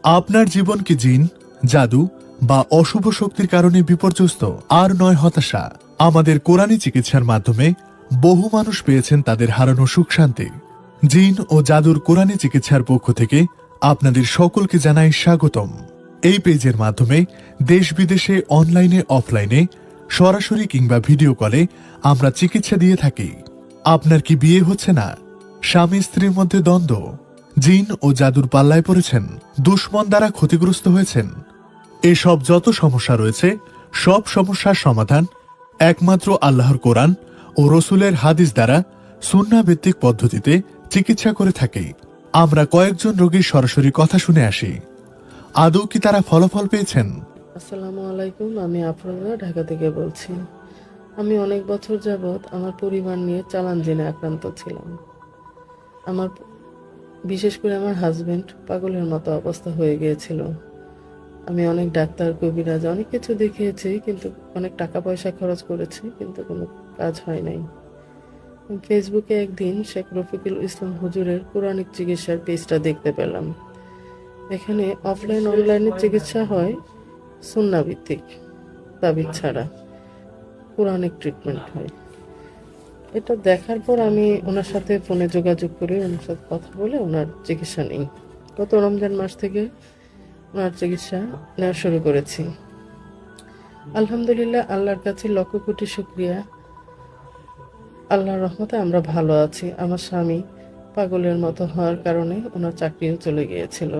আপনার জীবন কি জিন, জাদু বা অশুভ শক্তির কারণে বিপর্যস্ত? আর নয় হতাশা। আমাদের কোরআনী চিকিৎসার মাধ্যমে বহু মানুষ পেয়েছেন তাদের হারানো সুখ শান্তি। জিন ও জাদুর কোরআনী চিকিৎসার পক্ষ থেকে আপনাদের সকলকে জানাই স্বাগতম। এই পেজের মাধ্যমে দেশ বিদেশে অনলাইনে অফলাইনে সরাসরি কিংবা ভিডিও কলে আমরা চিকিৎসা দিয়ে থাকি। আপনার কি বিয়ে হচ্ছে না? স্বামী স্ত্রীর মধ্যে দ্বন্দ্ব? জিন ও জাদুর পাল্লায় পড়েছেন? দুশমন দ্বারা ক্ষতিগ্রস্ত হয়েছেন? এসব যত সমস্যা রয়েছে সব সমস্যার সমাধান একমাত্র আল্লাহর কোরআন ও রসুলের হাদিস দ্বারা সুন্নাহ ভিত্তিক পদ্ধতিতে চিকিৎসা করে থাকি। আমরা কয়েকজন রোগীর সরাসরি কথা শুনে আসি। আদৌ কি তারা ফলাফল পেয়েছেন? আসসালামু আলাইকুম, আমি আফরোজা ঢাকা থেকে বলছি। আমি অনেক বছর যাবৎ আমার পরিবার নিয়ে চালান জিনে আক্রান্ত ছিলাম। আমার বিশেষ করে আমার হাজবেন্ড পাগলের মতো অবস্থা হয়ে গিয়েছিল। আমি অনেক ডাক্তার, কবিরাজ অনেক কিছু দেখিয়েছি, কিন্তু অনেক টাকা পয়সা খরচ করেছি, কিন্তু কোনো কাজ হয় নাই। ফেসবুকে একদিন শেখ রফিকুল ইসলাম হুজুরের কোরআনিক চিকিৎসার পেজটা দেখতে পেলাম। এখানে অফলাইন অনলাইনে চিকিৎসা হয়, সুন্নাহ ভিত্তিক, তাবিজ ছাড়া কোরআনিক ট্রিটমেন্ট হয়। এটা দেখার পর আমি ওনার সাথে ফোনে যোগাযোগ করে ওনার সাথে কথা বলে ওনার চিকিৎসা নিই। গত রমজান মাস থেকে ওনার চিকিৎসা নেওয়া শুরু করেছি। আলহামদুলিল্লাহ, আল্লাহর কাছে লক্ষ কোটি শুকরিয়া। আল্লাহর রহমতে আমরা ভালো আছি। আমার স্বামী পাগলের মতো হওয়ার কারণে ওনার চাকরিও চলে গিয়েছিল।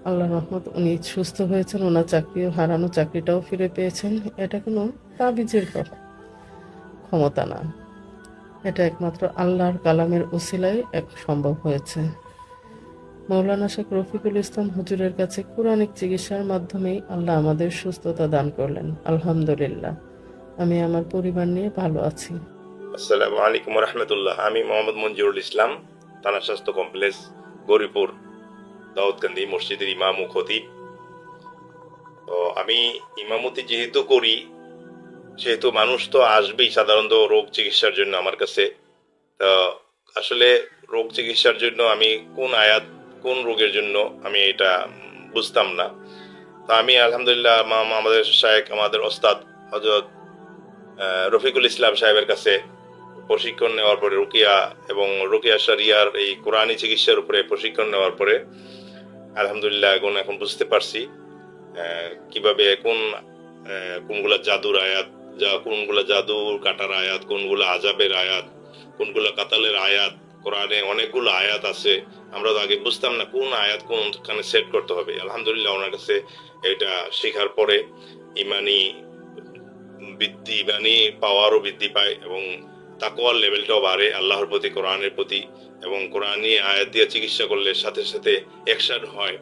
আল্লাহর রহমত, উনি সুস্থ হয়েছেন, ওনার চাকরিও হারানো চাকরিটাও ফিরে পেয়েছেন। এটা কোনো তাবিজের ক্ষমতা না, এটা একমাত্র আল্লাহর কালামের উসিলায় সম্ভব হয়েছে। মৌলানা শেখ রফিকুল ইসলাম হুজুরের কাছে কোরআনিক চিকিৎসার মাধ্যমেই আল্লাহ আমাদের সুস্থতা দান করলেন। আলহামদুলিল্লাহ, আমি আমার পরিবার নিয়ে ভালো আছি। আসসালামু আলাইকুম রহমতুল্লাহ। আমি মোহাম্মদ মঞ্জুরুল ইসলাম, থানা স্বাস্থ্য কমপ্লেক্স, গৌরীপুর, দাউদকান্দি মসজিদের ইমাম ও খতিব। তো আমি ইমামতি যেহেতু করি, সেহেতু মানুষ তো আসবেই সাধারণত রোগ চিকিৎসার জন্য আমার কাছে। তো আসলে রোগ চিকিৎসার জন্য আমি কোন আয়াত কোন রোগের জন্য আমি এটা বুঝতাম না। তো আমি আলহামদুলিল্লাহ আমাদের শায়েখ, আমাদের ওস্তাদ হযরত রফিকুল ইসলাম সাহেবের কাছে প্রশিক্ষণ নেওয়ার পরে রুকিয়া এবং রুকিয়া শরিয়ার এই কোরআনী চিকিৎসার উপরে প্রশিক্ষণ নেওয়ার পরে আলহামদুলিল্লাহ এখন বুঝতে পারছি কিভাবে কোনগুলা জাদুর আয়াত, কোনগুলা জাদুর কাটার আয়াত, কোনগুলা আজাবের আয়াত, কোনগুলা কাতালের আয়াত। কোরআনে অনেকগুলো আয়াত আছে, আমরা তো আগে বুঝতাম না কোন আয়াত কোনখানে সেট করতে হবে। আলহামদুলিল্লাহ ওনার কাছে এটা শেখার পরে ইমানি পাওয়ারও বৃদ্ধি পায় এবং তাকওয়ার লেভেলটাও বাড়ে আল্লাহর প্রতি, কোরআনের প্রতি। এবং কোরআনী আয়াত দিয়ে চিকিৎসা করলে সাথে সাথে অ্যাকশন হয়।